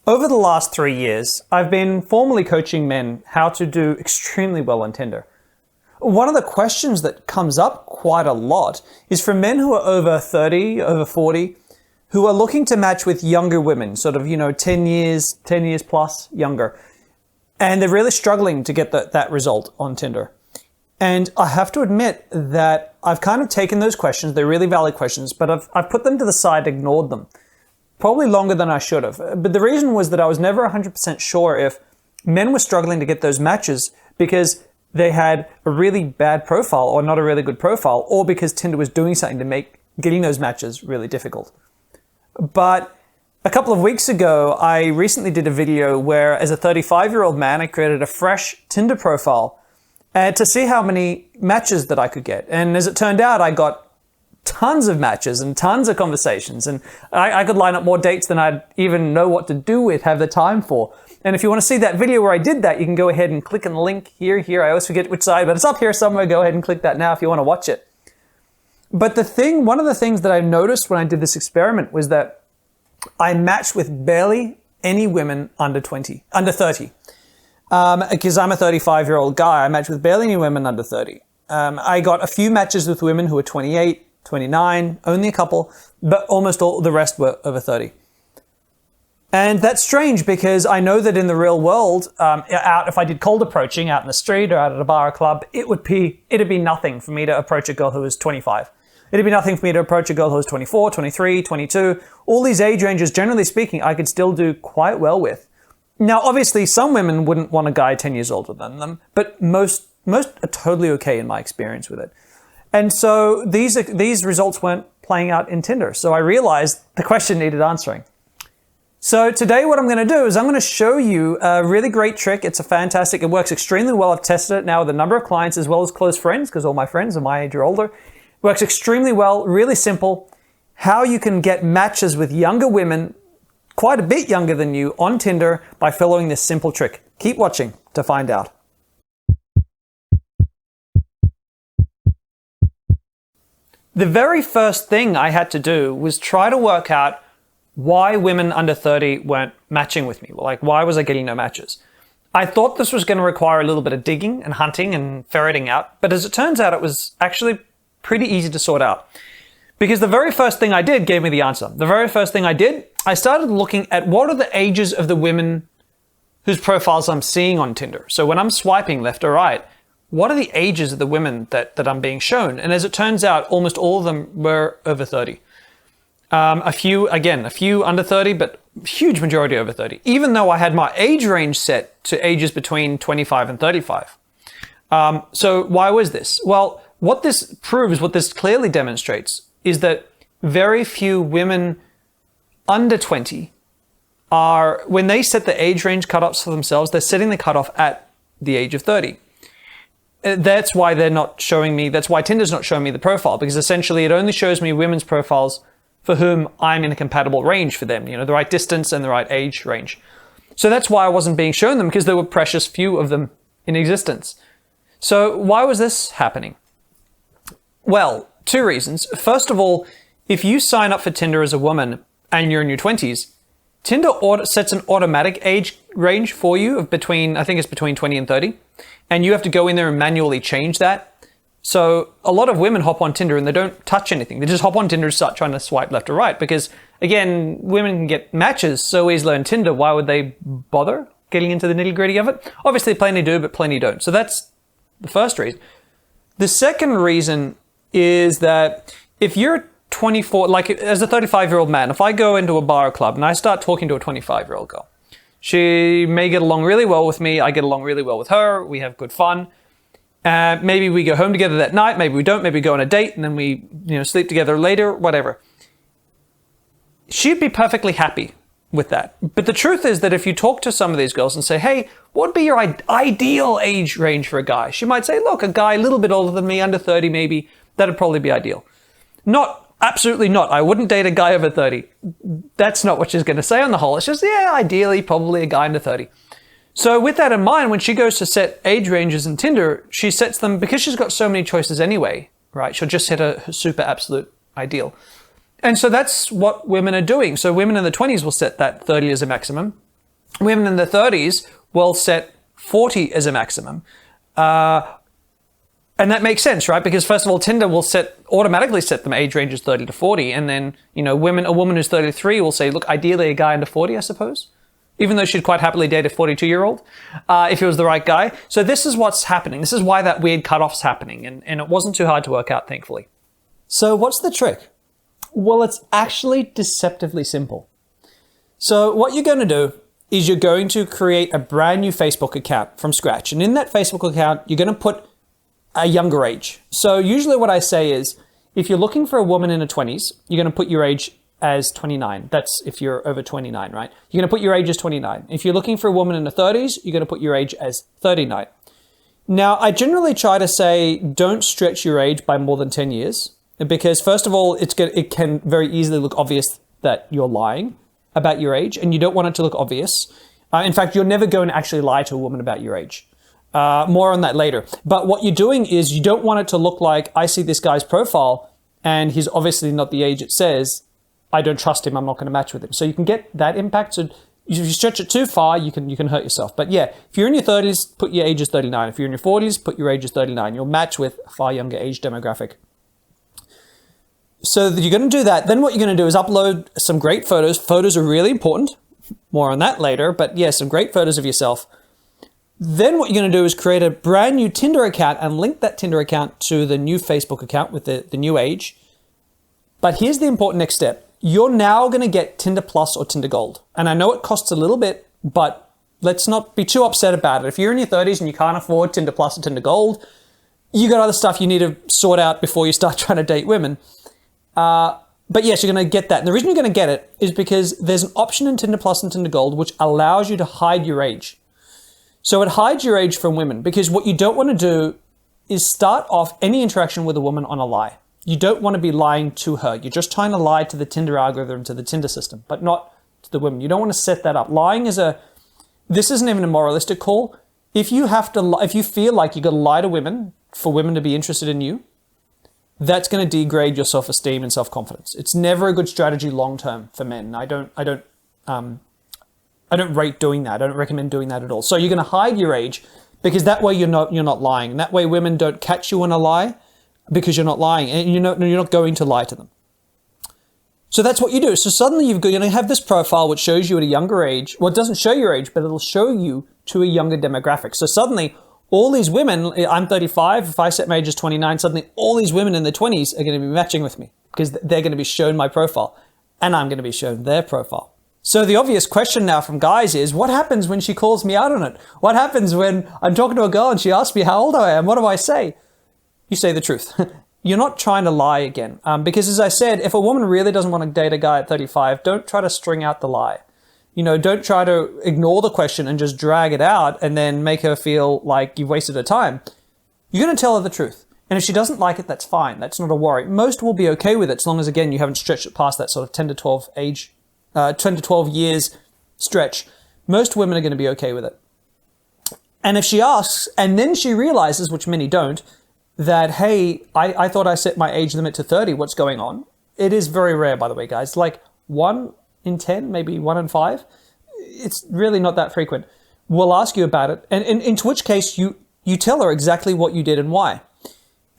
Over the last 3 years, I've been formally coaching men how to do extremely well on Tinder. One of the questions that comes up quite a lot is from men who are over 30, over 40, who are looking to match with younger women, sort of, 10 years plus younger. And they're really struggling to get that result on Tinder. And I have to admit that I've kind of taken those questions, they're really valid questions, but I've put them to the side, ignored them. Probably longer than I should have. But the reason was that I was never 100% sure if men were struggling to get those matches because they had a really bad profile or not a really good profile, or because Tinder was doing something to make getting those matches really difficult. But a couple of weeks ago, I recently did a video where, as a 35-year-old man, I created a fresh Tinder profile to see how many matches that I could get. And as it turned out, I got tons of matches and tons of conversations, and I could line up more dates than I'd even know what to do with, have the time for. And if you want to see that video where I did that, you can go ahead and click on the link here. I always forget which side, but it's up here somewhere. Go ahead and click that now if you want to watch it. But one of the things that I noticed when I did this experiment was that I matched with barely any women under 30. Because I'm a 35-year-old guy, I matched with barely any women under 30. I got a few matches with women who were 28, 29, only a couple, but almost all the rest were over 30. And that's strange because I know that in the real world, if I did cold approaching out in the street or out at a bar or club, it'd be nothing for me to approach a girl who was 25. It'd be nothing for me to approach a girl who was 24, 23, 22. All these age ranges, generally speaking, I could still do quite well with. Now, obviously, some women wouldn't want a guy 10 years older than them, but most are totally okay in my experience with it. And so these results weren't playing out in Tinder. So I realized the question needed answering. So today what I'm going to do is I'm going to show you a really great trick. It works extremely well. I've tested it now with a number of clients as well as close friends, because all my friends are my age or older. It works extremely well, really simple. How you can get matches with younger women, quite a bit younger than you, on Tinder by following this simple trick. Keep watching to find out. The very first thing I had to do was try to work out why women under 30 weren't matching with me. Like, why was I getting no matches? I thought this was going to require a little bit of digging and hunting and ferreting out, but as it turns out, it was actually pretty easy to sort out. Because the very first thing I did gave me the answer. The very first thing I did, I started looking at what are the ages of the women whose profiles I'm seeing on Tinder. So when I'm swiping left or right, what are the ages of the women that I'm being shown? And as it turns out, almost all of them were over 30. A few under 30, but huge majority over 30, even though I had my age range set to ages between 25 and 35. So why was this? Well, what this clearly demonstrates is that very few women under 20 when they set the age range cutoffs for themselves, they're setting the cutoff at the age of 30. That's why that's why Tinder's not showing me the profile, because essentially it only shows me women's profiles for whom I'm in a compatible range for them, the right distance and the right age range. So that's why I wasn't being shown them, because there were precious few of them in existence. So why was this happening? Well, two reasons. First of all, if you sign up for Tinder as a woman and you're in your 20s, Tinder sets an automatic age range for you of between 20 and 30. And you have to go in there and manually change that. So a lot of women hop on Tinder and they don't touch anything. They just hop on Tinder and start trying to swipe left or right. Because again, women can get matches so easily on Tinder. Why would they bother getting into the nitty gritty of it? Obviously plenty do, but plenty don't. So that's the first reason. The second reason is that if you're 24, like as a 35-year-old man, if I go into a bar or club and I start talking to a 25-year-old girl, she may get along really well with me. I get along really well with her. We have good fun. Maybe we go home together that night. Maybe we don't. Maybe we go on a date and then we, sleep together later, whatever. She'd be perfectly happy with that. But the truth is that if you talk to some of these girls and say, hey, what would be your ideal age range for a guy? She might say, look, a guy a little bit older than me, under 30 maybe, that'd probably be ideal. Absolutely not. I wouldn't date a guy over 30. That's not what she's going to say on the whole. It's just, ideally, probably a guy under 30. So with that in mind, when she goes to set age ranges in Tinder, she sets them, because she's got so many choices anyway, right? She'll just set a super absolute ideal. And so that's what women are doing. So women in the 20s will set that 30 as a maximum. Women in their 30s will set 40 as a maximum. And that makes sense, right? Because first of all, Tinder will automatically set them age ranges 30 to 40. And then, a woman who's 33 will say, look, ideally a guy under 40, I suppose. Even though she'd quite happily date a 42-year-old, if he was the right guy. So this is what's happening. This is why that weird cutoff's happening. And it wasn't too hard to work out, thankfully. So what's the trick? Well, it's actually deceptively simple. So what you're going to do is you're going to create a brand new Facebook account from scratch. And in that Facebook account, you're going to put a younger age. So usually what I say is, if you're looking for a woman in her 20s, you're going to put your age as 29. That's if you're over 29, right? You're going to put your age as 29. If you're looking for a woman in her 30s, you're going to put your age as 39. Now, I generally try to say, don't stretch your age by more than 10 years, because first of all, it can very easily look obvious that you're lying about your age, and you don't want it to look obvious. In fact, you're never going to actually lie to a woman about your age. More on that later. But what you're doing is you don't want it to look like, I see this guy's profile and he's obviously not the age it says. I don't trust him. I'm not going to match with him. So you can get that impact. So if you stretch it too far, you can hurt yourself. But yeah, if you're in your 30s, put your age as 39. If you're in your 40s, put your age as 39. You'll match with a far younger age demographic. So you're going to do that. Then what you're going to do is upload some great photos. Photos are really important. More on that later. But yeah, some great photos of yourself. Then what you're going to do is create a brand new Tinder account and link that Tinder account to the new Facebook account with the new age. But here's the important next step. You're now going to get Tinder Plus or Tinder Gold. And I know it costs a little bit, but let's not be too upset about it. If you're in your 30s and you can't afford Tinder Plus or Tinder Gold, you got other stuff you need to sort out before you start trying to date women. But yes, you're going to get that. And the reason you're going to get it is because there's an option in Tinder Plus and Tinder Gold which allows you to hide your age. So it hides your age from women, because what you don't want to do is start off any interaction with a woman on a lie. You don't want to be lying to her. You're just trying to lie to the Tinder algorithm, to the Tinder system, but not to the women. You don't want to set that up. Lying this isn't even a moralistic call. If you feel like you got to lie to women for women to be interested in you, that's going to degrade your self-esteem and self-confidence. It's never a good strategy long-term for men. I don't rate doing that. I don't recommend doing that at all. So you're going to hide your age, because that way you're not lying. And that way women don't catch you in a lie, because you're not lying, and you're not going to lie to them. So that's what you do. So suddenly you're going to have this profile which shows you at a younger age. Well, it doesn't show your age, but it'll show you to a younger demographic. So suddenly all these women, I'm 35, if I set my age as 29, suddenly all these women in their 20s are going to be matching with me, because they're going to be shown my profile and I'm going to be shown their profile. So the obvious question now from guys is, what happens when she calls me out on it? What happens when I'm talking to a girl and she asks me how old I am? What do I say? You say the truth. You're not trying to lie again. Because as I said, if a woman really doesn't want to date a guy at 35, don't try to string out the lie. Don't try to ignore the question and just drag it out and then make her feel like you've wasted her time. You're going to tell her the truth. And if she doesn't like it, that's fine. That's not a worry. Most will be okay with it, as long as, again, you haven't stretched it past that sort of 10 to 12 years stretch. Most women are going to be okay with it. And if she asks, and then she realizes, which many don't, that, hey, I thought I set my age limit to 30, what's going on? It is very rare, by the way, guys. Like 1 in 10, maybe 1 in 5. It's really not that frequent. We'll ask you about it. And into which case you tell her exactly what you did and why.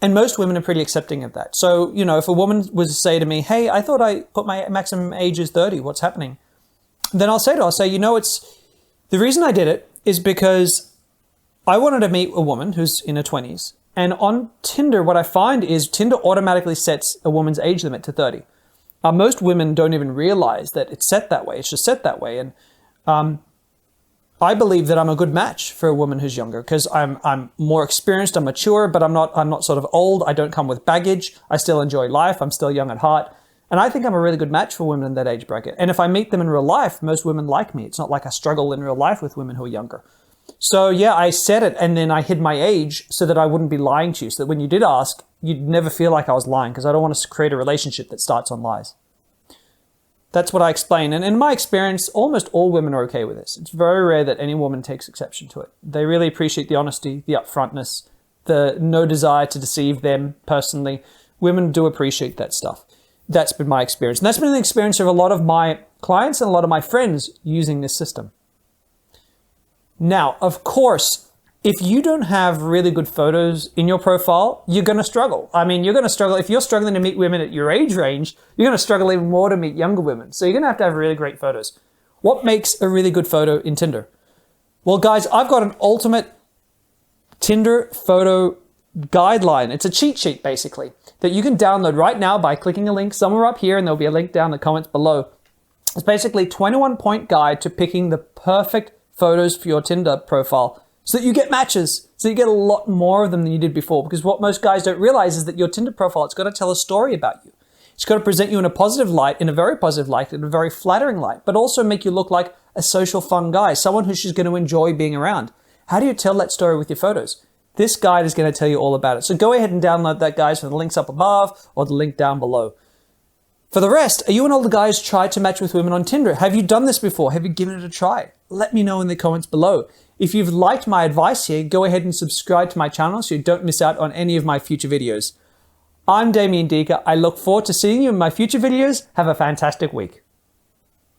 And most women are pretty accepting of that. So, if a woman was to say to me, hey, I thought I put my maximum age as 30, what's happening? Then I'll say to her, the reason I did it is because I wanted to meet a woman who's in her 20s. And on Tinder, what I find is Tinder automatically sets a woman's age limit to 30. Most women don't even realize that it's set that way. It's just set that way. And I believe that I'm a good match for a woman who's younger, because I'm more experienced, I'm mature, but I'm not sort of old. I don't come with baggage. I still enjoy life. I'm still young at heart. And I think I'm a really good match for women in that age bracket. And if I meet them in real life, most women like me. It's not like I struggle in real life with women who are younger. So yeah, I said it, and then I hid my age so that I wouldn't be lying to you, so that when you did ask, you'd never feel like I was lying, because I don't want to create a relationship that starts on lies. That's what I explain. And in my experience, almost all women are okay with this. It's very rare that any woman takes exception to it. They really appreciate the honesty, the upfrontness, the no desire to deceive them personally. Women do appreciate that stuff. That's been my experience. And that's been the experience of a lot of my clients and a lot of my friends using this system. Now, of course, if you don't have really good photos in your profile, you're going to struggle. I mean, you're going to struggle. If you're struggling to meet women at your age range, you're going to struggle even more to meet younger women. So you're going to have really great photos. What makes a really good photo in Tinder? Well, guys, I've got an ultimate Tinder photo guideline. It's a cheat sheet, basically, that you can download right now by clicking a link somewhere up here, and there'll be a link down in the comments below. It's basically a 21-point guide to picking the perfect photos for your Tinder profile so that you get matches, so you get a lot more of them than you did before. Because what most guys don't realize is that your Tinder profile, it's got to tell a story about you. It's got to present you in a positive light, in a very positive light, in a very flattering light, but also make you look like a social, fun guy, someone who's just going to enjoy being around. How do you tell that story with your photos? This guide is going to tell you all about it. So go ahead and download that, guys, from the links up above or the link down below. For the rest, are you and all the guys tried to match with women on Tinder? Have you done this before? Have you given it a try? Let me know in the comments below. If you've liked my advice here, go ahead and subscribe to my channel so you don't miss out on any of my future videos. I'm Damien Deeker. I look forward to seeing you in my future videos. Have a fantastic week.